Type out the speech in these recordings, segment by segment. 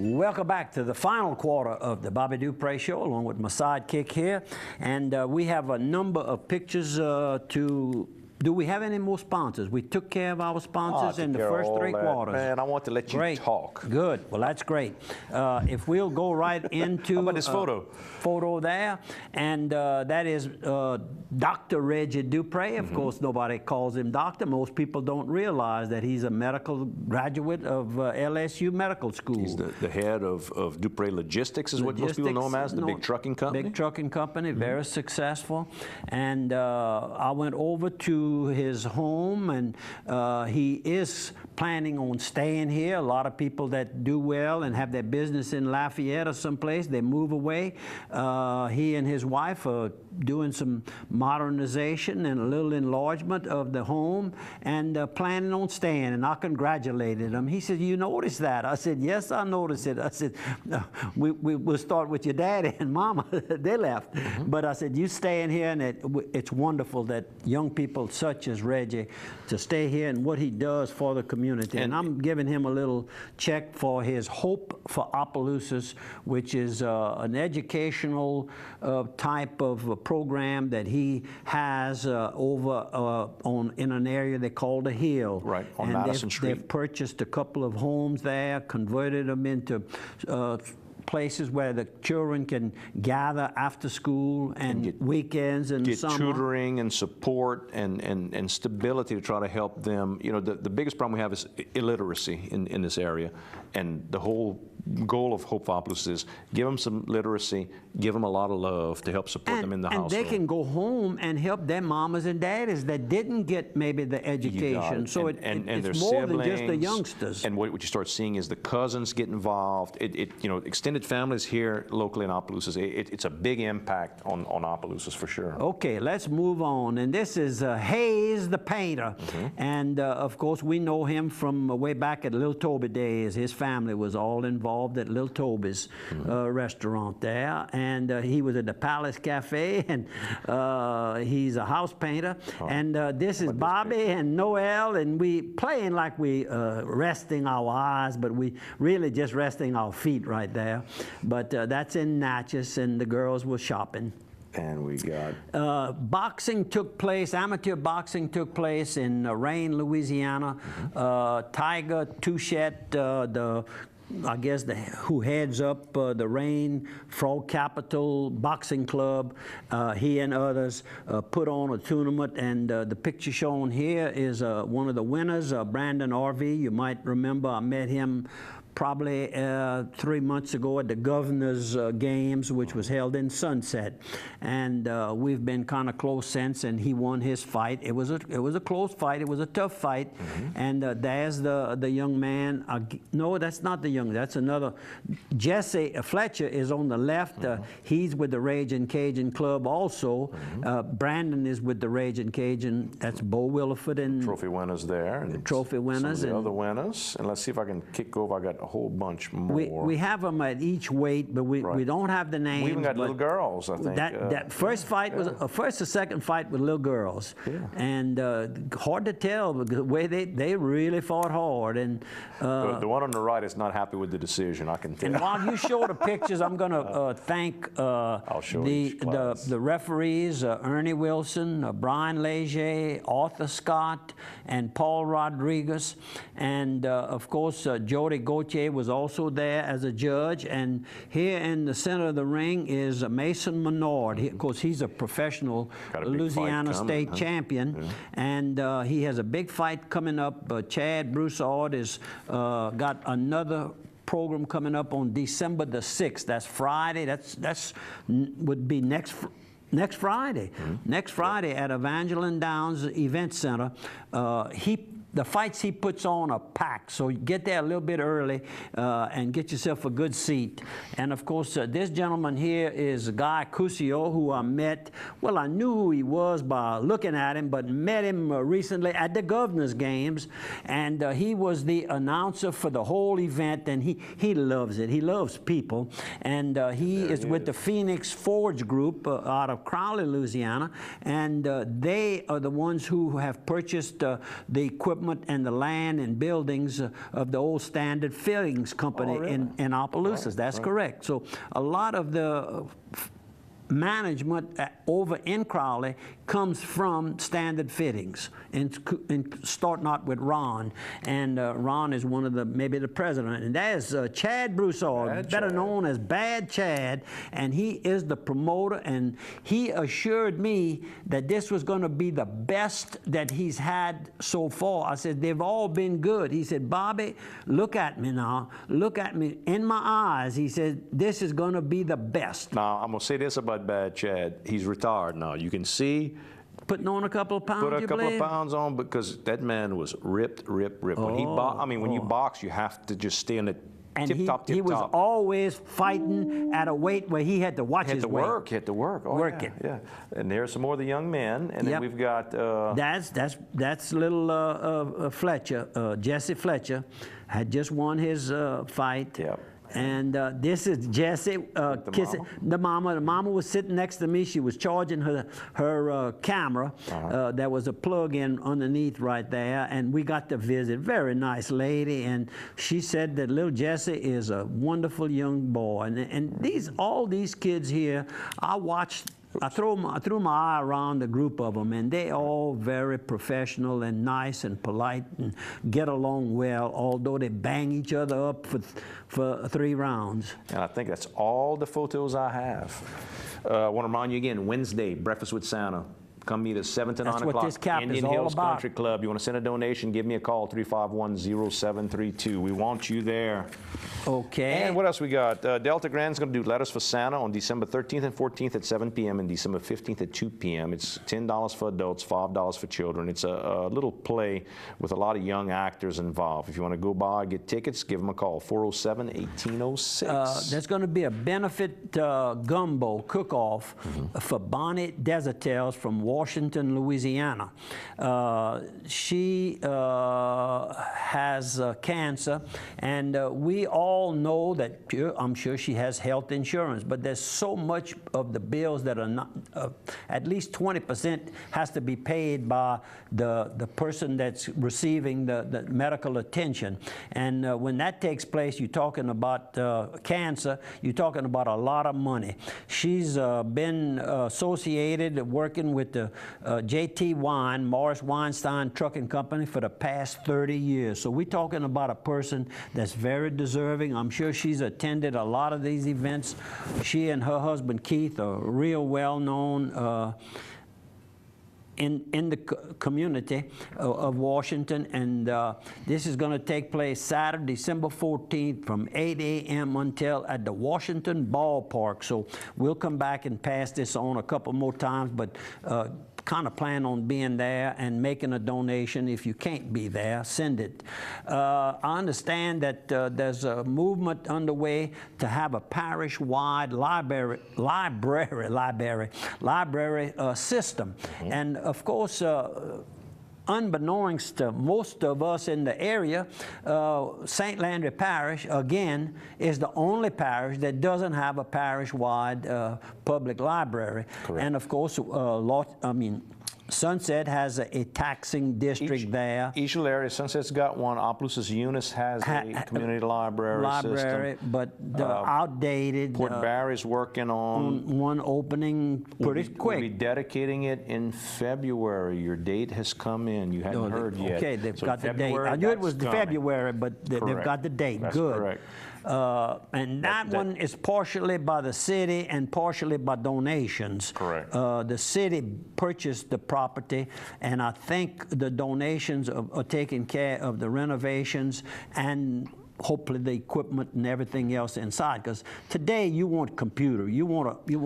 Welcome back to the final quarter of the Bobby Dupre Show, along with my sidekick here. And we have a number of pictures to... Do we have any more sponsors? We took care of our sponsors in the first three quarters. Man, I want to let you talk. Good. Well, that's great. If we'll go right into how about this photo there, and that is Dr. Reggie Dupre. Of course, nobody calls him doctor. Most people don't realize that he's a medical graduate of LSU Medical School. He's the head of Dupre Logistics, is what most people know him as, the big trucking company. Big trucking company, very successful. And I went over to his home, and he is planning on staying here. A lot of people that do well and have their business in Lafayette or someplace, they move away. He and his wife are doing some modernization and a little enlargement of the home, and planning on staying, and I congratulated him. He said, "You noticed that?" I said, "Yes, I noticed it." I said, we'll start with your daddy and mama. They left. But I said, "You staying here," and it's wonderful that young people such as Reggie to stay here and what he does for the community. And I'm giving him a little check for his Hope for Opelousas, which is an educational type of program that he has over in an area they call the Hill. Right, on Madison Street. They've purchased a couple of homes there, converted them into places where the children can gather after school and weekends and summer. Get tutoring and support and stability to try to help them. You know, the biggest problem we have is illiteracy in this area, and the whole goal of Hope for Opelousas is give them some literacy, give them a lot of love to help support them in the household. And they can go home and help their mamas and daddies that didn't get maybe the education. So it's more than just the youngsters. And what you start seeing is the cousins get involved. You know, extended families here locally in Opelousas. It's a big impact on Opelousas for sure. Okay, let's move on. And this is Hayes the painter. And of course, we know him from way back at Little Toby days. His family was all involved at Little Toby's restaurant there, and he was at the Palace Cafe, and he's a house painter. And this is Bobby and Noel, and we playing like we resting our eyes, but we really just resting our feet right there. But that's in Natchez, and the girls were shopping. And we got... boxing took place, amateur boxing took place in Rayne, Louisiana. Tiger Touchette, who heads up the Rayne Frog Capital Boxing Club, he and others put on a tournament, and the picture shown here is one of the winners, Brandon R.V. You might remember I met him probably 3 months ago at the Governor's Games, which was held in Sunset, and we've been kind of close since. And he won his fight. It was a close fight. It was a tough fight. And there's the young man. No, that's not the young. That's another. Jesse Fletcher is on the left. He's with the Ragin' Cajun Club also. Brandon is with the Ragin' Cajun. That's Bo Williford and trophy winners there. And the trophy winners some of the other winners. And let's see if I can kick over. I got a whole bunch more. We have them at each weight, but we don't have the names. We even got little girls, I think. That first fight was first or second fight with little girls, and hard to tell the way they really fought hard. And the one on the right is not happy with the decision, I can tell. And while you show the pictures, I'm going to thank the referees, Ernie Wilson, Brian Leger, Arthur Scott, and Paul Rodriguez, and of course Jody Gauthier was also there as a judge. And here in the center of the ring is Mason Menard. Of course, he's a professional Louisiana state champion, and he has a big fight coming up. Chad Broussard has got another program coming up on December the 6th. That's Friday. That's would be next Friday. Next Friday at Evangeline Downs Event Center. The fights he puts on are packed, so get there a little bit early and get yourself a good seat. And of course, this gentleman here is Guy Cusio, who I met. Well, I knew who he was by looking at him, but met him recently at the Governor's Games, and he was the announcer for the whole event, and he loves it. He loves people, and he is with the Phoenix Forge Group out of Crowley, Louisiana, and they are the ones who have purchased the equipment equipment and the land and buildings of the old Standard Fittings Company in Opelousas. That's correct. So a lot of the management over in Crowley comes from Standard Fittings, and starting out with Ron, and Ron is one of the, maybe the president, and that is Chad Broussard, better known as Bad Chad, and he is the promoter, and he assured me that this was going to be the best that he's had so far. I said, they've all been good. He said, Bobby, look at me now, look at me in my eyes. He said, this is going to be the best. Now, I'm going to say this about Bad Chad. He's retired now. You can see putting on a couple of pounds. Put a couple of pounds on, because that man was ripped. When he when you box, you have to just stay in the tip-top. He was always fighting at a weight where he had to watch his weight. He had to work. Oh, work it. Yeah. And there's some more of the young men, and then we've got. That's little Fletcher, Jesse Fletcher, had just won his fight. Yep. And this is Jesse kissing the mama. The mama was sitting next to me. She was charging her camera. There was a plug-in underneath right there, and we got to visit. Very nice lady, and she said that little Jesse is a wonderful young boy. And all these kids here, I watched. I threw my eye around the group of them, and they all very professional and nice and polite and get along well, although they bang each other up for 3 rounds. And I think that's all the photos I have. I want to remind you again, Wednesday, Breakfast with Santa. Come meet us 7 to 9 o'clock. That's what this cap Indian is all Hills about. Country Club. You want to send a donation, give me a call, 351-0732. We want you there. Okay. And what else we got? Delta Grand's going to do Letters for Santa on December 13th and 14th at 7 p.m. and December 15th at 2 p.m. It's $10 for adults, $5 for children. It's a little play with a lot of young actors involved. If you want to go by, get tickets, give them a call, 407-1806. There's going to be a benefit gumbo cook-off for Bonnie Desertels from Washington, Louisiana. She has cancer, and we all know that, I'm sure she has health insurance, but there's so much of the bills that are not, at least 20% has to be paid by the person that's receiving the medical attention. And when that takes place, you're talking about cancer, you're talking about a lot of money. She's been associated, working with the J.T. Wine, Morris Weinstein Trucking Company for the past 30 years. So we're talking about a person that's very deserving. I'm sure she's attended a lot of these events. She and her husband Keith are real well known in the community of Washington, and this is going to take place Saturday, December 14th from 8 a.m. until at the Washington Ballpark. So we'll come back and pass this on a couple more times, but kind of plan on being there and making a donation. If you can't be there, send it. I understand that there's a movement underway to have a parish-wide library system. And of course, unbeknownst to most of us in the area, St. Landry Parish, again, is the only parish that doesn't have a parish-wide public library. Correct. And of course, Sunset has a taxing district there. Each little area, Sunset's got one. Opelousas Eunice has a community library system. But outdated. Port Barry's working on one opening pretty quick. We'll be dedicating it in February. Your date has come in. You hadn't heard yet. Okay, they've got the date. I knew it was February, but they've got the date. That's good. Correct. And that one is partially by the city and partially by donations. Correct. The city purchased the property, and I think the donations are taking care of the renovations and hopefully the equipment and everything else inside. Because today you want computer, you want a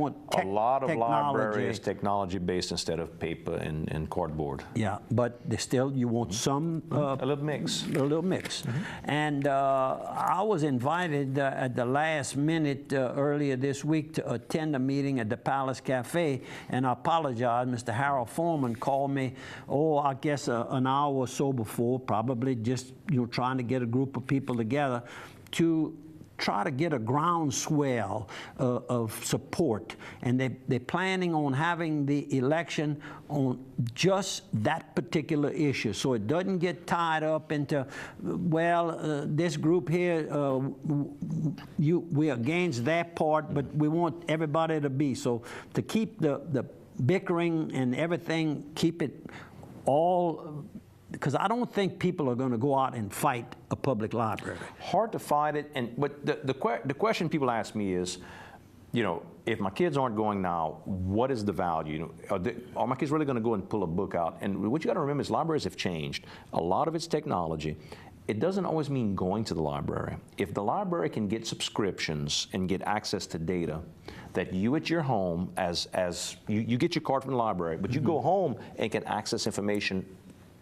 lot of technology. library is technology based instead of paper and cardboard. Yeah, but still you want some a little mix. A little mix. And I was invited at the last minute earlier this week to attend a meeting at the Palace Cafe, and I apologize. Mr. Harold Foreman called me, I guess an hour or so before, probably just trying to get a group of people together to try to get a groundswell of support, and they're planning on having the election on just that particular issue, so it doesn't get tied up into, well, this group here, we're against that part, but we want everybody to be. So to keep the bickering and everything, keep it all, because I don't think people are going to go out and fight a public library. Hard to fight it, but the question people ask me is, if my kids aren't going now, what is the value? Are my kids really going to go and pull a book out? And what you got to remember is libraries have changed. A lot of it's technology. It doesn't always mean going to the library. If the library can get subscriptions and get access to data that you at your home, as you get your card from the library, but you go home and can access information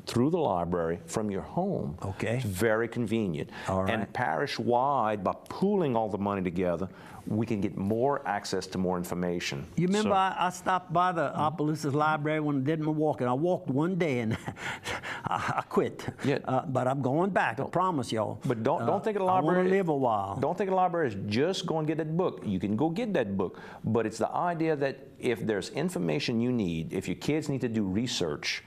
through the library from your home. Okay. It's very convenient. All right. And parish-wide, by pooling all the money together, we can get more access to more information. You remember I stopped by the Opelousas Library when I did my walk, and I walked one day and I quit. Yeah. But I'm going back, I promise y'all. But don't think of the library. I want to live a while. Don't think of the library as just go and get that book. You can go get that book, but it's the idea that if there's information you need, if your kids need to do research,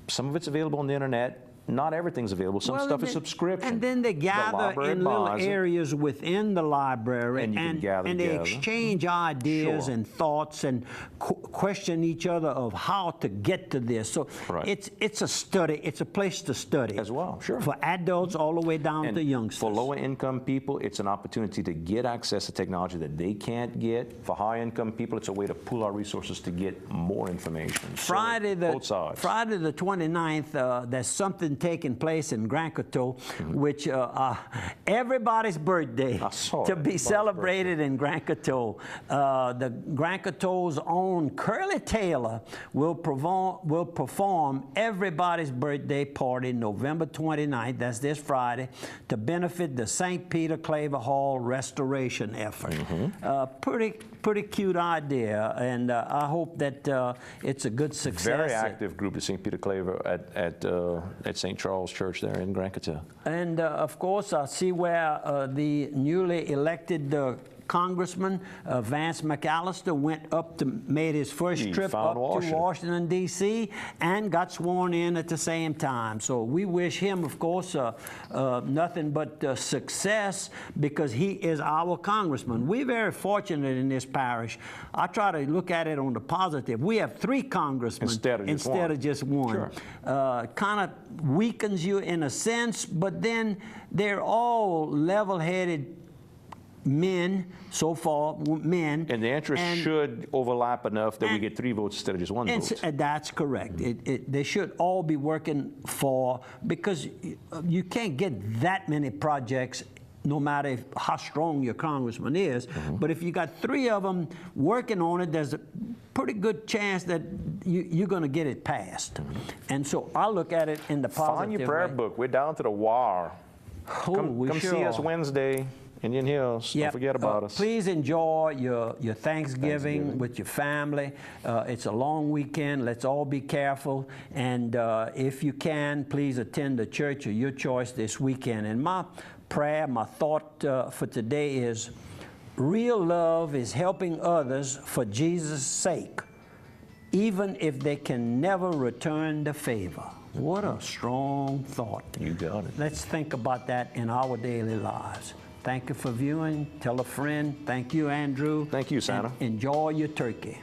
some of it's available on the internet. Not everything's available. Some stuff is subscription. And then they gather in little areas within the library, and they exchange ideas and thoughts and question each other of how to get to this. So it's a study. It's a place to study as well. Sure. For adults all the way down to youngsters. For lower income people, it's an opportunity to get access to technology that they can't get. For high income people, it's a way to pool our resources to get more information. Friday both sides. Friday the 29th, there's something taking place in Grand Coteau, which everybody's birthday to be celebrated in Grand Coteau. The Grand Coteau's own Curly Taylor will perform everybody's birthday party November 29th, that's this Friday, to benefit the St. Peter Claver Hall restoration effort. Pretty cute idea, and I hope that it's a good success. Very active group at St. Peter Claver at St. Charles Church there in Grand Coteau. And of course, I see where the newly elected Congressman Vance McAllister made his first trip up to Washington, D.C. and got sworn in at the same time. So we wish him, of course, nothing but success, because he is our congressman. We're very fortunate in this parish. I try to look at it on the positive. We have 3 congressmen instead of just one. Sure. Kind of weakens you in a sense, but then they're all level-headed men, so far, men. And the interests should overlap enough that we get 3 votes instead of just 1 vote. That's correct. They should all be working for, because you can't get that many projects no matter how strong your congressman is. But if you got 3 of them working on it, there's a pretty good chance that you're going to get it passed. And so I look at it in the positive Find your prayer book. We're down to the wire. Come see us Wednesday. Indian Hills. Don't forget about us. Please enjoy your Thanksgiving with your family. It's a long weekend. Let's all be careful. And if you can, please attend the church of your choice this weekend. And my prayer, my thought for today is, real love is helping others for Jesus' sake, even if they can never return the favor. What a strong thought. You got it. Let's think about that in our daily lives. Thank you for viewing. Tell a friend. Thank you, Andrew. Thank you, Santa. And enjoy your turkey.